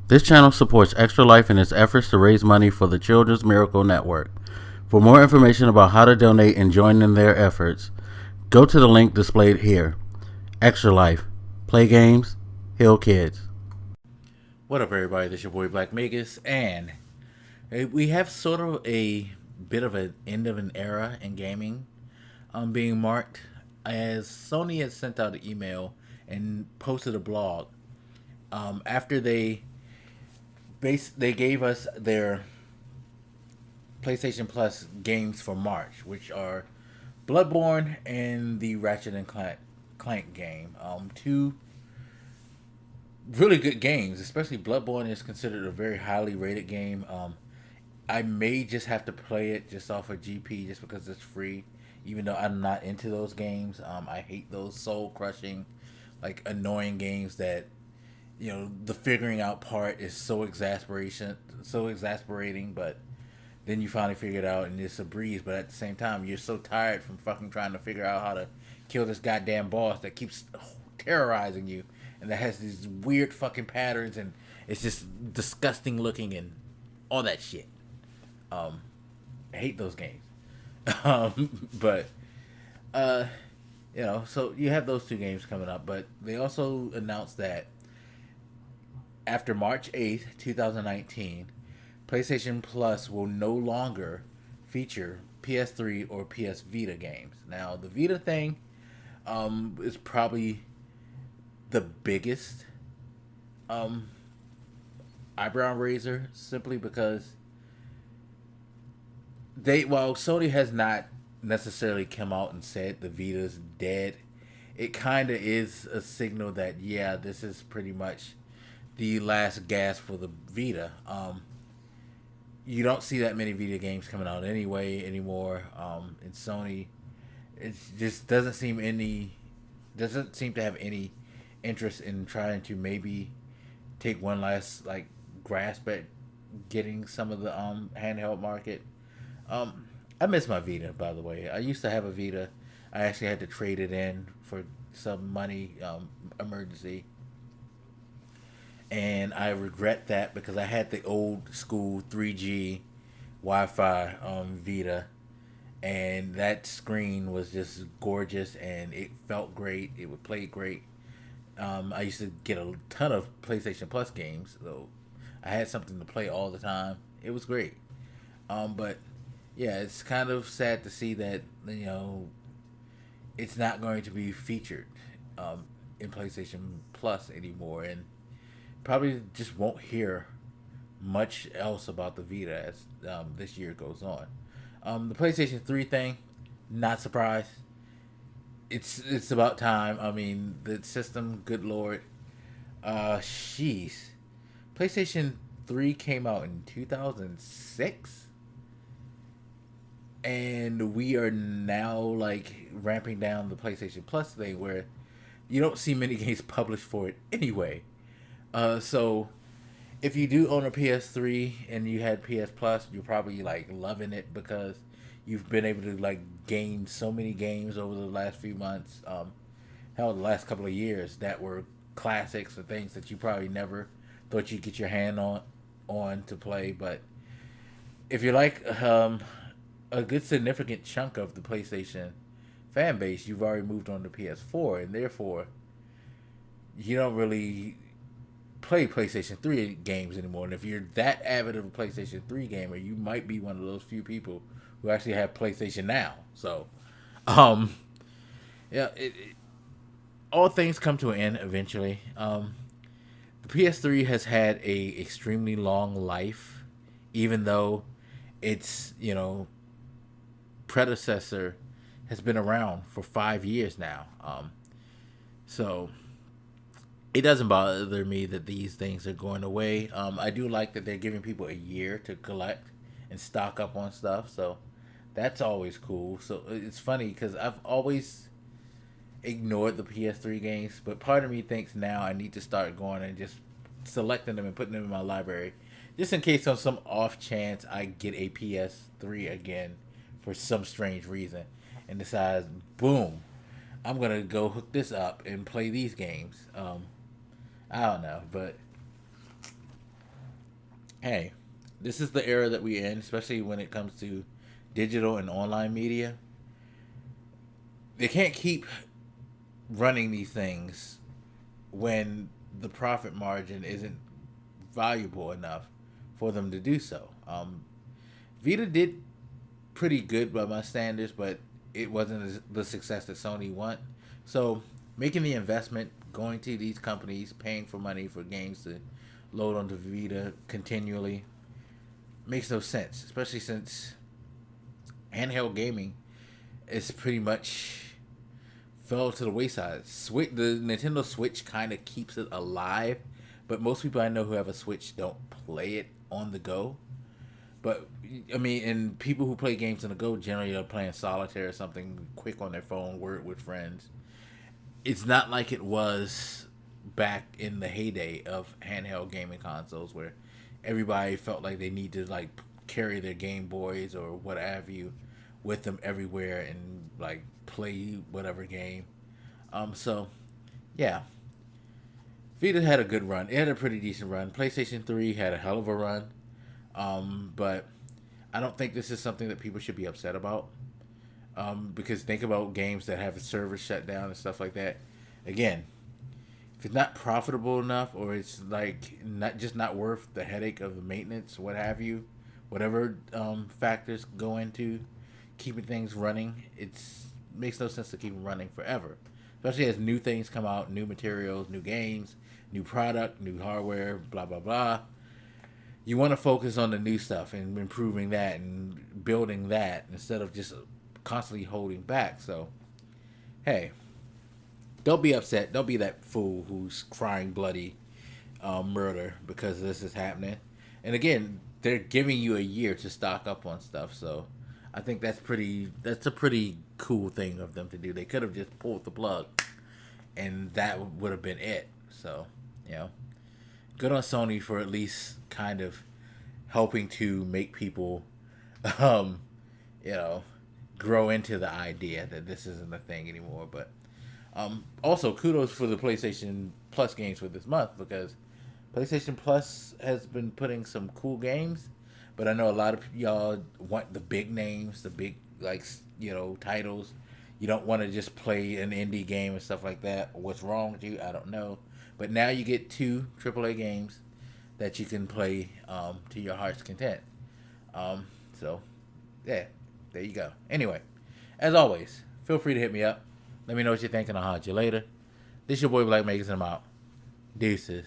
This channel supports Extra Life in its efforts to raise money for the Children's Miracle Network. For more information about how to donate and join in their efforts, go to the link displayed here. Extra Life. Play games, heal kids. What up, everybody? This is your boy Black Magus, and we have sort of a bit of an end of an era in gaming being marked, as Sony has sent out an email and posted a blog after they gave us their PlayStation Plus games for March, which are Bloodborne and the Ratchet and Clank game. Two really good games, especially Bloodborne is considered a very highly rated game. I may just have to play it just off of GP just because it's free, even though I'm not into those games. I hate those soul crushing, like annoying games that, you know, the figuring out part is so exasperating, but then you finally figure it out and it's a breeze. But at the same time, you're so tired from fucking trying to figure out how to kill this goddamn boss that keeps terrorizing you and that has these weird fucking patterns and it's just disgusting looking and all that shit. I hate those games. But you know, so you have those two games coming up, but they also announced that after March 8th, 2019, PlayStation Plus will no longer feature PS3 or PS Vita games. Now, the Vita thing is probably the biggest eyebrow raiser, simply because while Sony has not necessarily come out and said the Vita's dead, it kind of is a signal that, yeah, this is pretty much the last gasp for the Vita. You don't see that many Vita games coming out anymore. And Sony, it just doesn't seem to have any interest in trying to maybe take one last like grasp at getting some of the handheld market. I miss my Vita, by the way. I used to have a Vita. I actually had to trade it in for some money emergency. And I regret that because I had the old school 3G Wi-Fi Vita, and that screen was just gorgeous and it felt great. It would play great. I used to get a ton of PlayStation Plus games, so I had something to play all the time. It was great. But yeah, it's kind of sad to see that, you know, it's not going to be featured in PlayStation Plus anymore, and probably just won't hear much else about the Vita as this year goes on. The PlayStation 3 thing, not surprised. It's about time. I mean, the system, good lord. Jeez. PlayStation 3 came out in 2006? And we are now like ramping down the PlayStation Plus thing where you don't see many games published for it anyway. So if you do own a PS3 and you had PS Plus, you're probably like loving it because you've been able to like gain so many games over the last few months. Hell, the last couple of years that were classics or things that you probably never thought you'd get your hand on to play. But if you're like a good significant chunk of the PlayStation fan base, you've already moved on to PS4, and therefore you don't really play PlayStation 3 games anymore. And if you're that avid of a PlayStation 3 gamer, you might be one of those few people who actually have PlayStation now. So, yeah, all things come to an end eventually. The PS3 has had a extremely long life, even though its, you know, predecessor has been around for 5 years now. So it doesn't bother me that these things are going away. I do like that they're giving people a year to collect and stock up on stuff, so that's always cool. So it's funny because I've always ignored the PS3 games, but part of me thinks now I need to start going and just selecting them and putting them in my library, just in case on some off chance I get a PS3 again for some strange reason and decides, boom, I'm gonna go hook this up and play these games. I don't know, but hey, this is the era that we're in, especially when it comes to digital and online media. They can't keep running these things when the profit margin isn't valuable enough for them to do so. Vita did pretty good by my standards, but it wasn't the success that Sony want. So making the investment, going to these companies, paying for money for games to load onto Vita continually makes no sense, especially since handheld gaming is pretty much fell to the wayside. The Nintendo Switch kind of keeps it alive, but most people I know who have a Switch don't play it on the go. But I mean, and people who play games on the go generally are playing solitaire or something quick on their phone, word with friends. It's not like it was back in the heyday of handheld gaming consoles where everybody felt like they need to like carry their Game Boys or what have you with them everywhere and like play whatever game. So yeah, Vita had a good run. It had a pretty decent run. PlayStation 3 had a hell of a run. But I don't think this is something that people should be upset about. Because think about games that have a server shut down and stuff like that. Again, if it's not profitable enough or it's like not worth the headache of the maintenance, what have you, whatever factors go into keeping things running, it's makes no sense to keep them running forever. Especially as new things come out, new materials, new games, new product, new hardware, blah blah blah. You want to focus on the new stuff and improving that and building that instead of just constantly holding back. So, hey, don't be upset. Don't be that fool who's crying bloody murder because this is happening. And again, they're giving you a year to stock up on stuff. So, I think that's a pretty cool thing of them to do. They could have just pulled the plug, and that would have been it. So, you know, good on Sony for at least kind of helping to make people, um, you know, grow into the idea that this isn't a thing anymore. But also kudos for the PlayStation Plus games for this month because PlayStation Plus has been putting some cool games. But I know a lot of y'all want the big names, the big titles. You don't want to just play an indie game and stuff like that. What's wrong with you? I don't know. But now you get 2 AAA games that you can play to your heart's content. So, yeah, there you go. Anyway, as always, feel free to hit me up. Let me know what you think and I'll holler at you later. This your boy Black Makers and I'm out. Deuces.